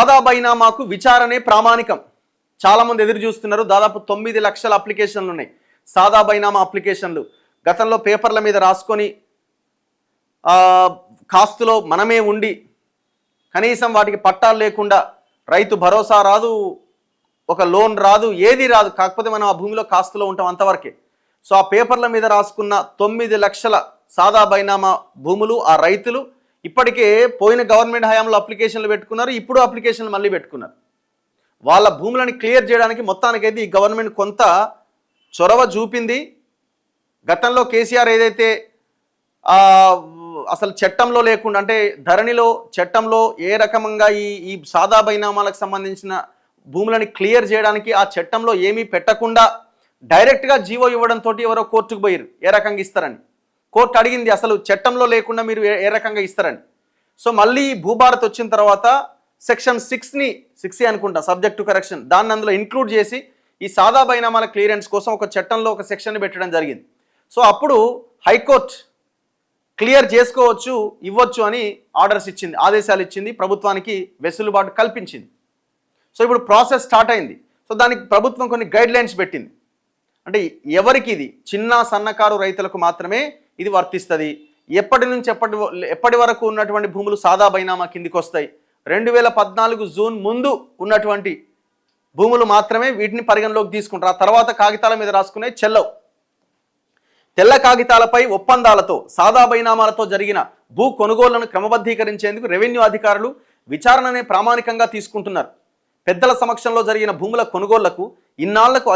సాదా బైనామాకు విచారణే ప్రామాణికం. చాలామంది ఎదురు చూస్తున్నారు. దాదాపు 9 లక్షల అప్లికేషన్లు ఉన్నాయి, సాదా బైనామా అప్లికేషన్లు. గతంలో పేపర్ల మీద రాసుకొని కాస్తులో మనమే ఉండి కనీసం వాటికి పట్టాలు లేకుండా రైతు భరోసా రాదు, ఒక లోన్ రాదు, ఏది రాదు. కాకపోతే మనం ఆ భూమిలో కాస్తులో ఉంటాం అంతవరకే. సో ఆ పేపర్ల మీద రాసుకున్న 9 లక్షల సాదా బైనామా భూములు ఆ రైతులు ఇప్పటికే పోయిన గవర్నమెంట్ హయాంలో అప్లికేషన్లు పెట్టుకున్నారు, ఇప్పుడు అప్లికేషన్లు మళ్ళీ పెట్టుకున్నారు. వాళ్ళ భూములను క్లియర్ చేయడానికి మొత్తానికైతే ఈ గవర్నమెంట్ కొంత చొరవ చూపింది. గతంలో కేసీఆర్ ఏదైతే అసలు చట్టంలో లేకుండా, అంటే ధరణిలో చట్టంలో ఏ రకంగా ఈ సాదా బైనామాలకు సంబంధించిన భూములని క్లియర్ చేయడానికి ఆ చట్టంలో ఏమీ పెట్టకుండా డైరెక్ట్గా జీవో ఇవ్వడంతో ఎవరో కోర్టుకు పోయారు ఏ రకంగా ఇస్తారని. కోర్టు అడిగింది అసలు చట్టంలో లేకుండా మీరు ఏ రకంగా ఇస్తారని. సో మళ్ళీ భూభారత్ వచ్చిన తర్వాత సెక్షన్ 6 అనుకుంటా, సబ్జెక్ట్ టు కరెక్షన్, దాన్ని అందులో ఇంక్లూడ్ చేసి ఈ సాదా బైనామాల క్లియరెన్స్ కోసం ఒక చట్టంలో ఒక సెక్షన్ పెట్టడం జరిగింది. సో అప్పుడు హైకోర్టు క్లియర్ చేసుకోవచ్చు, ఇవ్వచ్చు అని ఆర్డర్స్ ఇచ్చింది, ఆదేశాలు ఇచ్చింది, ప్రభుత్వానికి వెసులుబాటు కల్పించింది. సో ఇప్పుడు ప్రాసెస్ స్టార్ట్ అయింది. సో దానికి ప్రభుత్వం కొన్ని గైడ్ లైన్స్ పెట్టింది. అంటే ఎవరికి ఇది చిన్న సన్నకారు రైతులకు మాత్రమే ఇది వర్తిస్తుంది. ఎప్పటి నుంచి ఎప్పటి వరకు ఉన్నటువంటి భూములు సాదా బైనామా కిందికి వస్తాయి. 2014 జూన్ ముందు ఉన్నటువంటి భూములు మాత్రమే వీటిని పరిగణలోకి తీసుకుంటారు. ఆ తర్వాత కాగితాల మీద రాసుకునే చెల్లవు. తెల్ల కాగితాలపై ఒప్పందాలతో సాదా బైనామాలతో జరిగిన భూ కొనుగోళ్లను క్రమబద్ధీకరించేందుకు రెవెన్యూ అధికారులు విచారణనే ప్రామాణికంగా తీసుకుంటున్నారు. పెద్దల సమక్షంలో జరిగిన భూముల కొనుగోళ్లకు ఇన్నాళ్లకు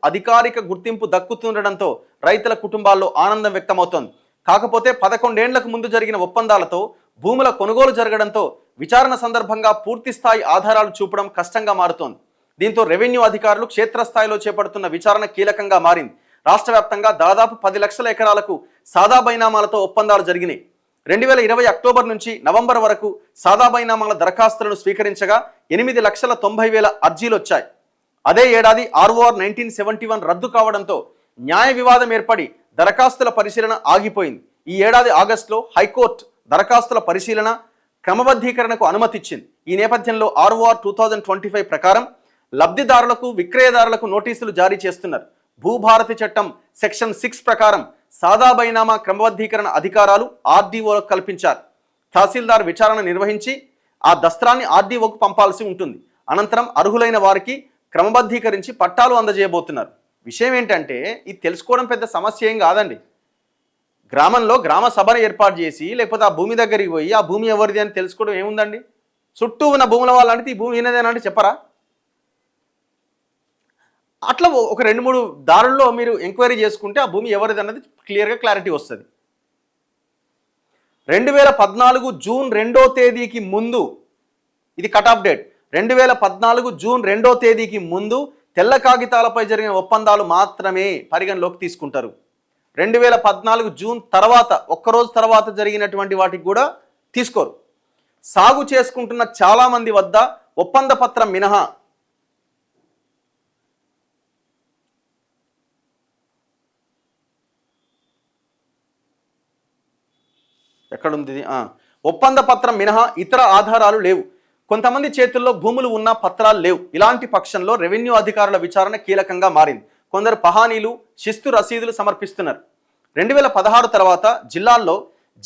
అధికారిక గుర్తింపు దక్కుతుండడంతో రైతుల కుటుంబాల్లో ఆనందం వ్యక్తమవుతోంది. కాకపోతే 11 ఏళ్లకు ముందు జరిగిన ఒప్పందాలతో భూముల కొనుగోలు జరగడంతో విచారణ సందర్భంగా పూర్తి స్థాయి ఆధారాలు చూపడం కష్టంగా మారుతోంది. దీంతో రెవెన్యూ అధికారులు క్షేత్రస్థాయిలో చేపడుతున్న విచారణ కీలకంగా మారింది. రాష్ట్ర వ్యాప్తంగా దాదాపు 10 లక్షల ఎకరాలకు సాదా బైనామాలతో ఒప్పందాలు జరిగినాయి. 2020 అక్టోబర్ నుంచి నవంబర్ వరకు సాదా బైనామాల దరఖాస్తులను స్వీకరించగా 8,90,000 అర్జీలు వచ్చాయి. అదే ఏడాది ఆర్ఓఆర్ 1971 రద్దు కావడంతో న్యాయ వివాదం ఏర్పడి దరఖాస్తుల పరిశీలన ఆగిపోయింది. ఈ ఏడాది ఆగస్టులో హైకోర్టు దరఖాస్తుల పరిశీలన క్రమబద్ధీకరణకు అనుమతిచ్చింది. ఈ నేపథ్యంలో ఆర్ఓఆర్ 2025 ప్రకారం లబ్ధిదారులకు విక్రయదారులకు నోటీసులు జారీ చేస్తున్నారు. భూభారతి చట్టం సెక్షన్ 6 ప్రకారం సాదా బైనామా క్రమబద్ధీకరణ అధికారాలు ఆర్డీఓలకు కల్పించారు. తహసీల్దార్ విచారణ నిర్వహించి ఆ దస్త్రాన్ని ఆర్డీఓకు పంపాల్సి ఉంటుంది. అనంతరం అర్హులైన వారికి క్రమబద్ధీకరించి పట్టాలు అందజేయబోతున్నారు. విషయం ఏంటంటే ఇది తెలుసుకోవడం పెద్ద సమస్య ఏం కాదండి. గ్రామంలో గ్రామ సభను ఏర్పాటు చేసి లేకపోతే ఆ భూమి దగ్గరికి పోయి ఆ భూమి ఎవరిది అని తెలుసుకోవడం ఏముందండి. చుట్టూ ఉన్న భూముల వాళ్ళంటే ఈ భూమి ఈయనదేనంటే చెప్పరా? అట్లా ఒక 2-3 దారుల్లో మీరు ఎంక్వైరీ చేసుకుంటే ఆ భూమి ఎవరిది అన్నది క్లియర్గా క్లారిటీ వస్తుంది. 2014 జూన్ 2వ తేదీకి ముందు ఇది కట్ ఆఫ్ డేట్. 2014 జూన్ 2వ తేదీకి ముందు తెల్ల కాగితాలపై జరిగిన ఒప్పందాలు మాత్రమే పరిగణలోకి తీసుకుంటారు. 2014 జూన్ తర్వాత ఒక్కరోజు తర్వాత జరిగినటువంటి వాటికి కూడా తీసుకోరు. సాగు చేసుకుంటున్న చాలామంది వద్ద ఒప్పంద పత్రం మినహా ఎక్కడుంది ఒప్పంద పత్రం మినహా ఇతర ఆధారాలు లేవు. కొంతమంది చేతుల్లో భూములు ఉన్న పత్రాలు లేవు. ఇలాంటి పక్షంలో రెవెన్యూ అధికారుల విచారణ కీలకంగా మారింది. కొందరు పహానీలు శిస్తు రసీదులు సమర్పిస్తున్నారు. 2016 తర్వాత జిల్లాల్లో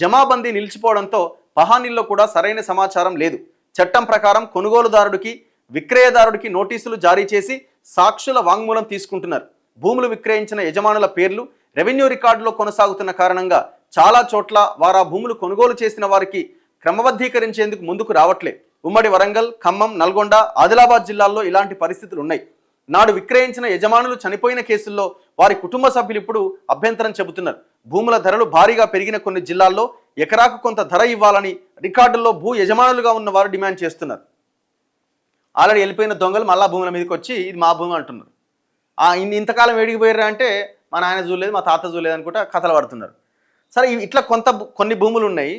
జమాబందీ నిలిచిపోవడంతో పహానీల్లో కూడా సరైన సమాచారం లేదు. చట్టం ప్రకారం కొనుగోలుదారుడికి విక్రయదారుడికి నోటీసులు జారీ చేసి సాక్షుల వాంగ్మూలం తీసుకుంటున్నారు. భూములు విక్రయించిన యజమానుల పేర్లు రెవెన్యూ రికార్డులో కొనసాగుతున్న కారణంగా చాలా చోట్ల వారు ఆ భూములు కొనుగోలు చేసిన వారికి క్రమబద్ధీకరించేందుకు ముందుకు రావట్లే. ఉమ్మడి వరంగల్, ఖమ్మం, నల్గొండ, ఆదిలాబాద్ జిల్లాల్లో ఇలాంటి పరిస్థితులు ఉన్నాయి. నాడు విక్రయించిన యజమానులు చనిపోయిన కేసుల్లో వారి కుటుంబ సభ్యులు ఇప్పుడు అభ్యంతరం చెబుతున్నారు. భూముల ధరలు భారీగా పెరిగిన కొన్ని జిల్లాల్లో ఎకరాకు కొంత ధర ఇవ్వాలని రికార్డుల్లో భూ యజమానులుగా ఉన్న వారు డిమాండ్ చేస్తున్నారు. ఆల్రెడీ వెళ్ళిపోయిన దొంగలు మళ్ళా భూముల మీదకి వచ్చి ఇది మా భూమి అంటున్నారు. ఇంతకాలం వేడికి పోయారా అంటే మా నాయన చూడలేదు, మా తాత చూడలేదు అనుకుంటా కథలు పడుతున్నారు. సరే ఇట్లా కొన్ని భూములు ఉన్నాయి,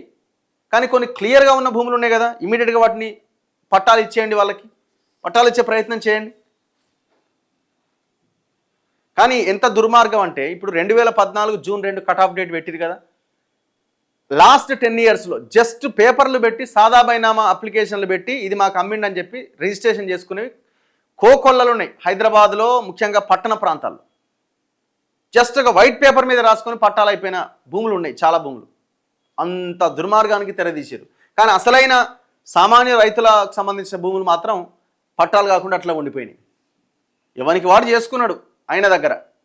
కానీ కొన్ని క్లియర్గా ఉన్న భూములు ఉన్నాయి కదా, ఇమీడియట్గా వాటిని పట్టాలు ఇచ్చేయండి, వాళ్ళకి పట్టాలు ఇచ్చే ప్రయత్నం చేయండి. కానీ ఎంత దుర్మార్గం అంటే ఇప్పుడు 2014 జూన్ 2 కట్ ఆఫ్ డేట్ పెట్టిరు కదా, లాస్ట్ 10 yearsలో జస్ట్ పేపర్లు పెట్టి సాదా బైనామా అప్లికేషన్లు పెట్టి ఇది మాకు అమ్మిండని చెప్పి రిజిస్ట్రేషన్ చేసుకునేవి కోకొల్లలు ఉన్నాయి హైదరాబాద్లో, ముఖ్యంగా పట్టణ ప్రాంతాల్లో. జస్ట్ ఒక వైట్ పేపర్ మీద రాసుకొని పట్టాలు అయిపోయిన భూములు ఉన్నాయి, చాలా భూములు. అంత దుర్మార్గానికి తెరదీశారు. కానీ అసలైన సామాన్య రైతులకు సంబంధించిన భూములు మాత్రం పట్టాలు కాకుండా అట్లా ఉండిపోయినాయి. ఎవరికి వాడు చేసుకున్నాడు ఆయన దగ్గర.